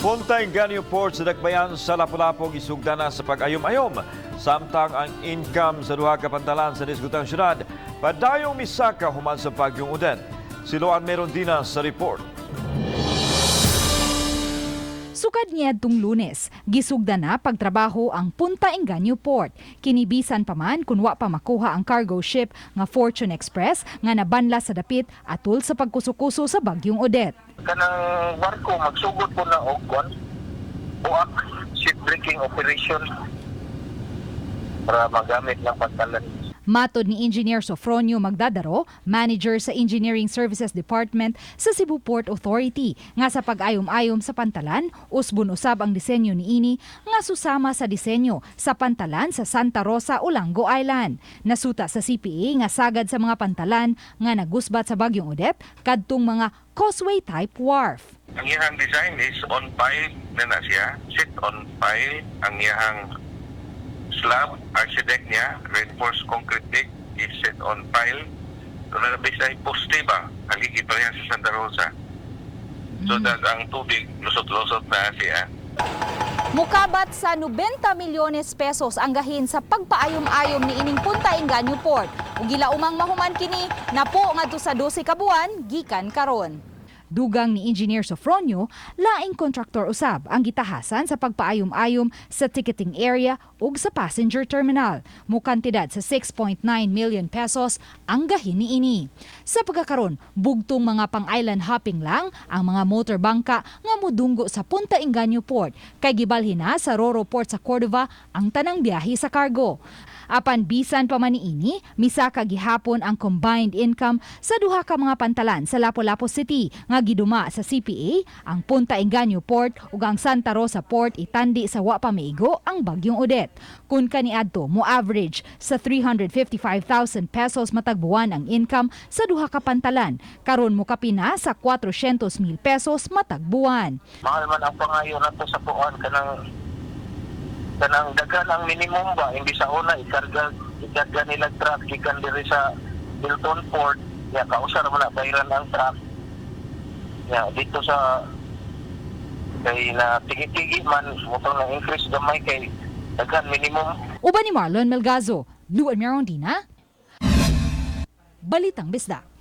Punta Enganyo Port sa Dakbayan sa Lapu-Lapu gisugda na sa pag-ayom-ayom. Samtang ang income sa duha ka pantalan sa disgutang syudad padayong misaka human sa Bagyong Odette. Siloan Merondina sa report. Sukad niadtong Lunes, gisugda na pagtrabaho ang Punta Enganyo Port. Kinibisan pa man kung wa pa makuha ang cargo ship nga Fortune Express nga nabanla sa dapit atul sa pagkusukuso sa Bagyong Odette. Kanang barko magsugod po na og buak shipbreaking operation para magamit ng pantalan. Matod ni Engineer Sofronio Magdadaro, manager sa Engineering Services Department sa Cebu Port Authority, nga sa pag-ayom-ayom sa pantalan, usbon usab ang disenyo niini nga susama sa disenyo sa pantalan sa Santa Rosa, Olango Island. Nasuta sa CPA nga sagad sa mga pantalan nga nagusbat sa Bagyong Odette kadtong mga causeway type wharf. Ang iyang design is on pile na siya, sit on pile. Ang iyang slab, architect niya, reinforced concrete deck is set on pile. So nalabis ay poste ba, haligi pa rin sa Santa Rosa. So that ang tubig, lusot-lusot na siya. Mukabat sa 90 milyones pesos ang gahin sa pagpaayom-ayom ni ining Punta Enganyo Port. Ug gila umang mahuman kini napo ngadto sa 12 ka buwan gikan karon. Dugang ni Engineer Sofronio, laing kontraktor usab ang gitahasan sa pagpaayom-ayom sa ticketing area ug sa passenger terminal. Mukantidad sa 6.9 million pesos ang gahin niini. Sa pagkakaron, bugtong mga pang-island hopping lang ang mga motorbangka nga mudunggo sa Punta Enganyo Port kay gibalhin na sa Roro Port sa Cordova ang tanang biyahe sa cargo. Apan bisan pa man niini, misaka gihapon ang combined income sa duha ka mga pantalan sa Lapu-Lapu City nga giduma sa CPA, ang Punta Enganyo Port ug ang Santa Rosa Port itandi sa wa pa maigo ang Bagyong Odette. Kun kaniadto mo average sa 355,000 pesos matag buwan ang income sa duha ka pantalan, karon mo kapina sa 400,000 pesos matag buwan. Mahal man ang pangayo nato sa puan kanang dagan ang minimum ba, hindi sa una ikarga nila truck gikan diri sa Hilton Port, ya kausar man na bayaran ang truck. Ya dito sa kay na tigi-tigi man mutong na increase gamay kay dagan minimum. Uban ni Marlon Melgazo, Luan Merondina, Balitang Bisdak.